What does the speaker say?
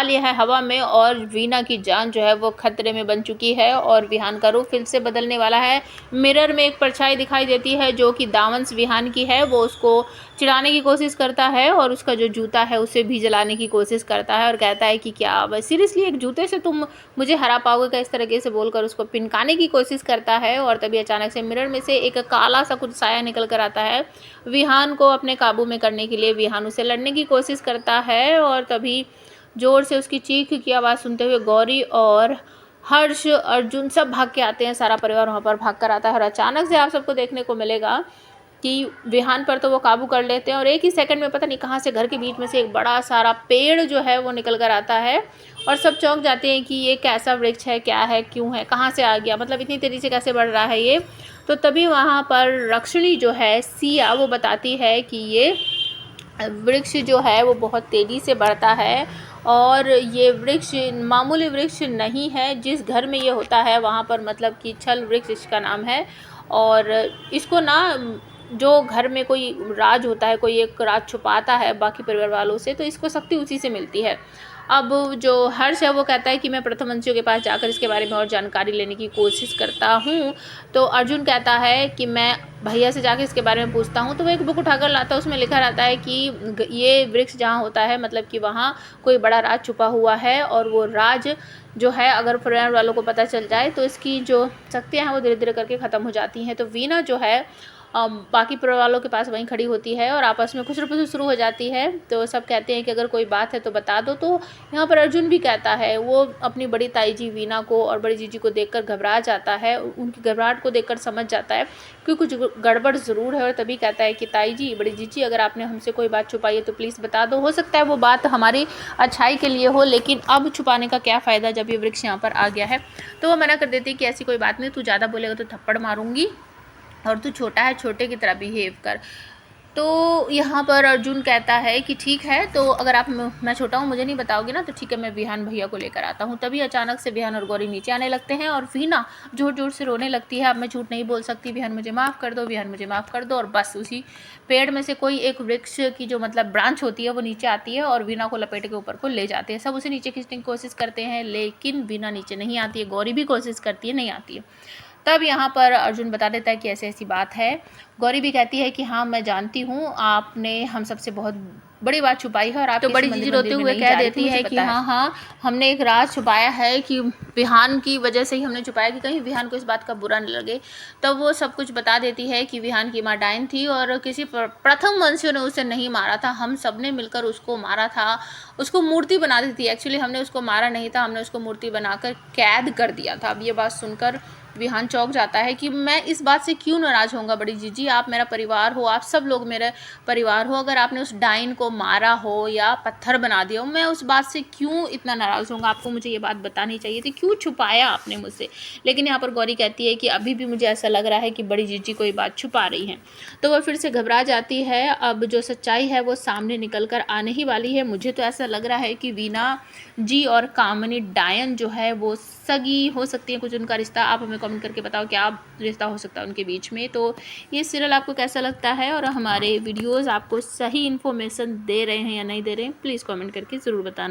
सवाल यह है हवा में और वीना की जान जो है वो खतरे में बन चुकी है और विहान का रूप फिर से बदलने वाला है। मिरर में एक परछाई दिखाई देती है जो कि दामन विहान की है। वो उसको चिढ़ाने की कोशिश करता है और उसका जो जूता है उसे भी जलाने की कोशिश करता है और कहता है कि क्या बस सीरियसली एक जूते से तुम मुझे हरा पाओगे क्या, इस तरीके से बोलकर उसको पिनकाने की कोशिश करता है। और तभी अचानक से मिरर में से एक काला सा कुछ साया निकल कर आता है। विहान को अपने काबू में करने के लिए विहान उसे लड़ने की कोशिश करता है और तभी जोर से उसकी चीख की आवाज़ सुनते हुए गौरी और हर्ष, अर्जुन सब भाग के आते हैं। सारा परिवार वहाँ पर भाग कर आता है और अचानक से आप सबको देखने को मिलेगा कि विहान पर तो वो काबू कर लेते हैं और एक ही सेकंड में पता नहीं कहाँ से घर के बीच में से एक बड़ा सारा पेड़ जो है वो निकल कर आता है और सब चौंक जाते हैं कि ये कैसा वृक्ष है, क्या है, क्यों है, कहाँ से आ गया, मतलब इतनी तेज़ी से कैसे बढ़ रहा है ये। तो तभी वहाँ पर रक्षिणी जो है सिया वो बताती है कि ये वृक्ष जो है वो बहुत तेज़ी से बढ़ता है और ये वृक्ष मामूली वृक्ष नहीं है। जिस घर में ये होता है वहाँ पर मतलब कि छल वृक्ष इसका नाम है और इसको ना जो घर में कोई राज होता है, कोई एक राज छुपाता है बाकी परिवार वालों से, तो इसको शक्ति उसी से मिलती है। अब जो हर्ष है वो कहता है कि मैं प्रथमवंशियों के पास जाकर इसके बारे में और जानकारी लेने की कोशिश करता हूँ। तो अर्जुन कहता है कि मैं भैया से जाकर इसके बारे में पूछता हूँ। तो वो एक बुक उठाकर लाता है, उसमें लिखा रहता है कि ये वृक्ष जहाँ होता है मतलब कि वहाँ कोई बड़ा राज छुपा हुआ है और वो राज जो है अगर परिवार वालों को पता चल जाए तो इसकी जो शक्तियाँ हैं वो धीरे धीरे करके ख़त्म हो जाती हैं। तो वीना जो है बाकी परिवार वालों के पास वहीं खड़ी होती है और आपस में खुसर-फुसर शुरू हो जाती है। तो सब कहते हैं कि अगर कोई बात है तो बता दो। तो यहाँ पर अर्जुन भी कहता है, वो अपनी बड़ी ताई जी वीना को और बड़ी जीजी को देखकर घबरा जाता है। उनकी घबराहट को देखकर समझ जाता है कि कुछ गड़बड़ ज़रूर है और तभी कहता है कि ताई जी, बड़ी जीजी, अगर आपने हमसे कोई बात छुपाई है तो प्लीज़ बता दो। हो सकता है वो बात हमारी अच्छाई के लिए हो, लेकिन अब छुपाने का क्या फ़ायदा जब ये वृक्ष यहाँ पर आ गया है। तो वो मना कर देती है कि ऐसी कोई बात नहीं, तू ज़्यादा बोलेगा तो थप्पड़ मारूंगी और तू छोटा है, छोटे की तरह बिहेव कर। तो यहाँ पर अर्जुन कहता है कि ठीक है, तो अगर आप मैं छोटा हूँ मुझे नहीं बताओगे ना तो ठीक है, मैं विहान भैया को लेकर आता हूँ। तभी अचानक से विहान और गौरी नीचे आने लगते हैं और वीना जोर जोर से रोने लगती है। अब मैं झूठ नहीं बोल सकती, विहान मुझे माफ़ कर दो, विहान मुझे माफ़ कर दो। और बस उसी पेड़ में से कोई एक वृक्ष की जो मतलब ब्रांच होती है वो नीचे आती है और वीना को लपेट के ऊपर को ले जाते हैं। सब उसे नीचे खींचने की कोशिश करते हैं लेकिन वीना नीचे नहीं आती है। गौरी भी कोशिश करती है, नहीं आती है। तब यहाँ पर अर्जुन बता देता है कि ऐसी ऐसी बात है। गौरी भी कहती है कि हाँ मैं जानती हूँ, आपने हम सबसे बहुत बड़ी बात छुपाई है और आप तो बड़ी जीजी रोते हुए कह देती है कि हाँ हमने एक राज छुपाया है कि विहान की वजह से ही हमने छुपाया कि कहीं विहान को इस बात का बुरा न लगे। तब वो सब कुछ बता देती है कि विहान की माँ डायन थी और किसी प्रथम वंशियों ने उसे नहीं मारा था, हम सब ने मिलकर उसको मारा था, उसको मूर्ति बना दी थी। एक्चुअली हमने उसको मारा नहीं था, हमने उसको मूर्ति बनाकर कैद कर दिया था। अब ये बात सुनकर विहान चौंक जाता है कि मैं इस बात से क्यों नाराज़ होऊंगा बड़ी जीजी, आप मेरा परिवार हो, आप सब लोग मेरे परिवार हो। अगर आपने उस डाइन को मारा हो या पत्थर बना दिया हो, मैं उस बात से क्यों इतना नाराज़ होऊंगा, आपको मुझे ये बात बतानी चाहिए थी, क्यों छुपाया आपने मुझसे। लेकिन यहाँ पर गौरी कहती है कि अभी भी मुझे ऐसा लग रहा है कि बड़ी जीजी कोई बात छुपा रही हैं। तो वह फिर से घबरा जाती है। अब जो सच्चाई है वो सामने निकल कर आने ही वाली है। मुझे तो ऐसा लग रहा है कि वीना जी और कामिनी डायन जो है वो सगी हो सकती है, कुछ उनका रिश्ता। आप हमें कमेंट करके बताओ क्या रिश्ता हो सकता है उनके बीच में। तो ये सीरियल आपको कैसा लगता है और हमारे वीडियोस आपको सही इन्फॉर्मेशन दे रहे हैं या नहीं दे रहे हैं, प्लीज़ कमेंट करके ज़रूर बताना।